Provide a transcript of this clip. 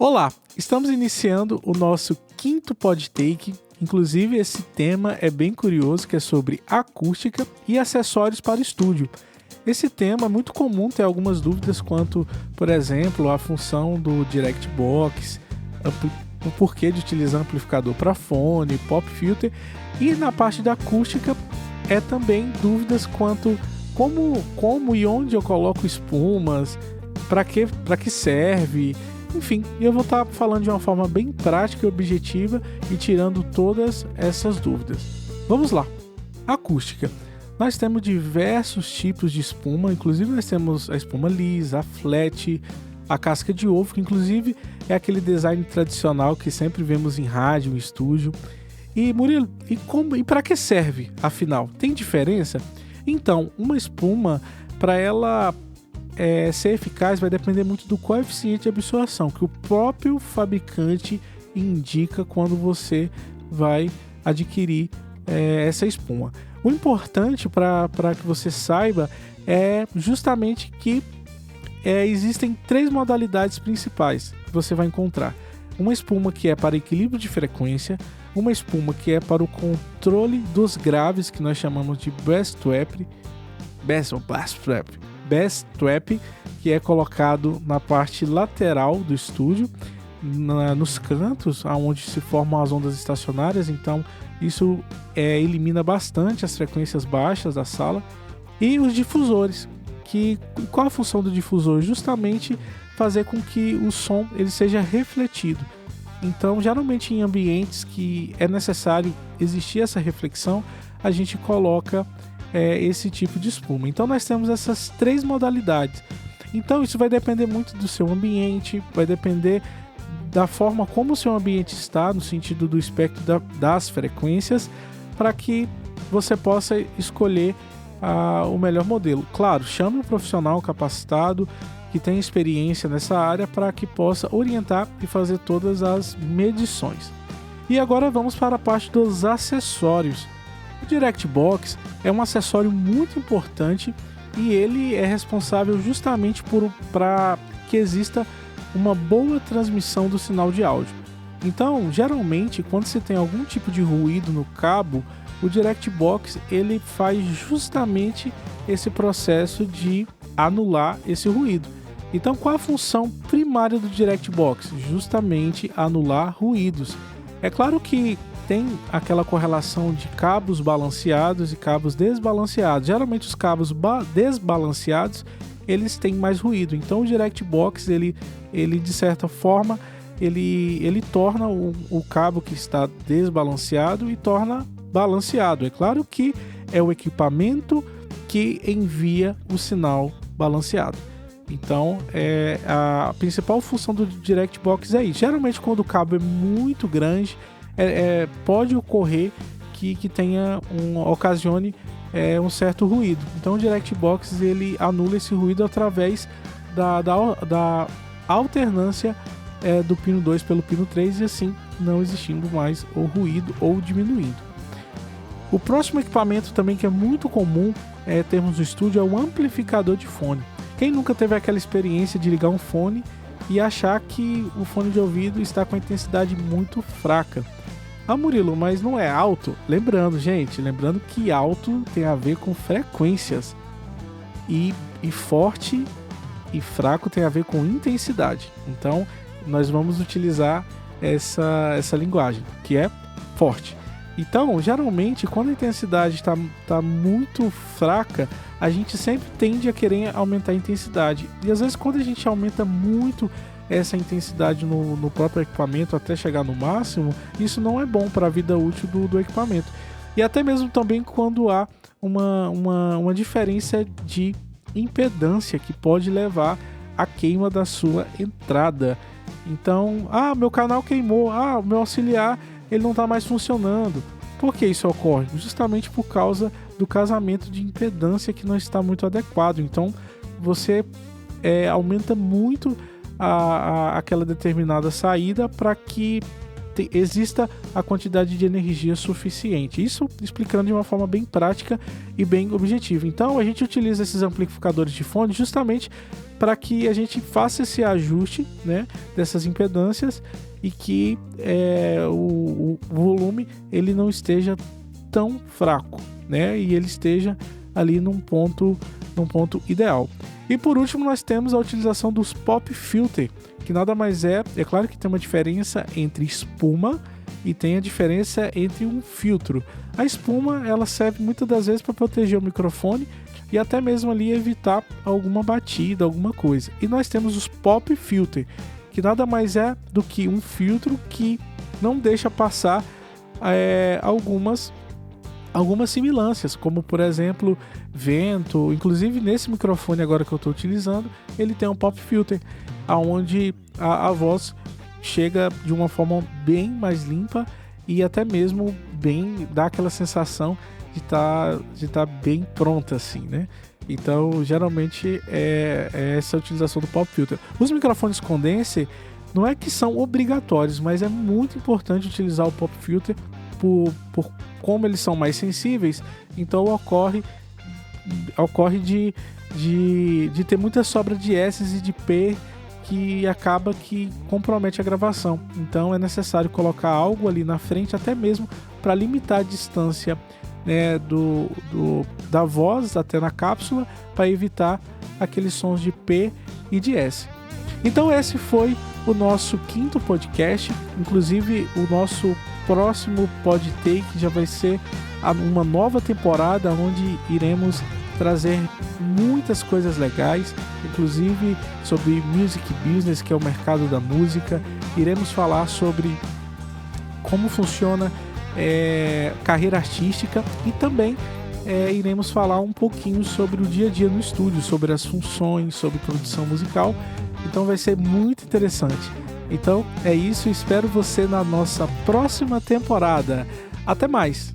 Olá, estamos iniciando o nosso 5º PodTake. Inclusive, esse tema é bem curioso, que é sobre acústica e acessórios para estúdio. Esse tema é muito comum ter algumas dúvidas quanto, por exemplo, à função do DirectBox, o porquê de utilizar amplificador para fone, pop filter, e na parte da acústica é também dúvidas quanto como e onde eu coloco espumas, para que serve. Enfim, eu vou estar falando de uma forma bem prática e objetiva e tirando todas essas dúvidas. Vamos lá. Acústica. Nós temos diversos tipos de espuma, inclusive nós temos a espuma lisa, a flat, a casca de ovo, que inclusive é aquele design tradicional que sempre vemos em rádio, em estúdio. E Murilo, e para que serve, afinal? Tem diferença? Então, uma espuma, para ela ser eficaz, vai depender muito do coeficiente de absorção que o próprio fabricante indica quando você vai adquirir essa espuma. O importante para que você saiba é justamente que existem 3 modalidades principais que você vai encontrar. Uma espuma que é para equilíbrio de frequência, uma espuma que é para o controle dos graves, que nós chamamos de bass trap, que é colocado na parte lateral do estúdio, nos cantos, onde se formam as ondas estacionárias. Então isso elimina bastante as frequências baixas da sala. E os difusores, qual a função do difusor? Justamente fazer com que o som ele seja refletido. Então, geralmente em ambientes que é necessário existir essa reflexão, a gente coloca esse tipo de espuma. Então nós temos essas 3 modalidades. Então isso vai depender muito do seu ambiente, vai depender da forma como o seu ambiente está, no sentido do espectro das frequências, para que você possa escolher o melhor modelo. Claro, chame um profissional capacitado que tem experiência nessa área para que possa orientar e fazer todas as medições. E agora vamos para a parte dos acessórios. O DirectBox é um acessório muito importante e ele é responsável justamente para que exista uma boa transmissão do sinal de áudio. Então, geralmente, quando você tem algum tipo de ruído no cabo, o DirectBox ele faz justamente esse processo de anular esse ruído. Então, qual a função primária do DirectBox? Justamente anular ruídos. É claro que tem aquela correlação de cabos balanceados e cabos desbalanceados. Geralmente os cabos desbalanceados eles têm mais ruído. Então o DirectBox ele de certa forma ele torna o cabo que está desbalanceado e torna balanceado. É claro que é o equipamento que envia o sinal balanceado. Então a principal função do DirectBox é isso. Geralmente quando o cabo é muito grande, pode ocorrer que ocasione um certo ruído. Então o DirectBox ele anula esse ruído através da alternância do pino 2 pelo pino 3 e assim não existindo mais o ruído ou diminuindo. O próximo equipamento também que é muito comum termos no estúdio é o amplificador de fone. Quem nunca teve aquela experiência de ligar um fone e achar que o fone de ouvido está com a intensidade muito fraca? Ah, Murilo, mas não é alto? Lembrando que alto tem a ver com frequências e forte e fraco tem a ver com intensidade. Então, nós vamos utilizar essa linguagem, que é forte. Então, geralmente, quando a intensidade está muito fraca, a gente sempre tende a querer aumentar a intensidade. E às vezes, quando a gente aumenta muito essa intensidade no próprio equipamento até chegar no máximo, isso não é bom para a vida útil do equipamento. E até mesmo também quando há uma diferença de impedância que pode levar à queima da sua entrada. Então, meu canal queimou, o meu auxiliar ele não está mais funcionando. Por que isso ocorre? Justamente por causa do casamento de impedância que não está muito adequado. Então, você aumenta muito aquela determinada saída para que exista a quantidade de energia suficiente. Isso explicando de uma forma bem prática e bem objetiva. Então a gente utiliza esses amplificadores de fone justamente para que a gente faça esse ajuste, né, dessas impedâncias e que o volume ele não esteja tão fraco, né, e ele esteja ali num ponto ideal. E por último nós temos a utilização dos pop filter, que nada mais é claro que tem uma diferença entre espuma e tem a diferença entre um filtro. A espuma ela serve muitas das vezes para proteger o microfone e até mesmo ali evitar alguma batida, alguma coisa. E nós temos os pop filter, que nada mais é do que um filtro que não deixa passar algumas similâncias, como por exemplo vento. Inclusive nesse microfone agora que eu estou utilizando, ele tem um pop filter, onde a voz chega de uma forma bem mais limpa e até mesmo dá aquela sensação de tá bem pronta assim, né? Então geralmente é essa a utilização do pop filter. Os microfones condenser não é que são obrigatórios, mas é muito importante utilizar o pop filter por como eles são mais sensíveis. Então ocorre de ter muita sobra de S e de P que acaba que compromete a gravação. Então é necessário colocar algo ali na frente, até mesmo para limitar a distância, né, da voz até na cápsula, para evitar aqueles sons de P e de S. Então esse foi o nosso 5º podcast. Inclusive o nosso próximo PodTake já vai ser uma nova temporada onde iremos trazer muitas coisas legais, inclusive sobre music business, que é o mercado da música. Iremos falar sobre como funciona carreira artística e também iremos falar um pouquinho sobre o dia a dia no estúdio, sobre as funções, sobre produção musical. Então vai ser muito interessante. Então é isso, espero você na nossa próxima temporada. Até mais!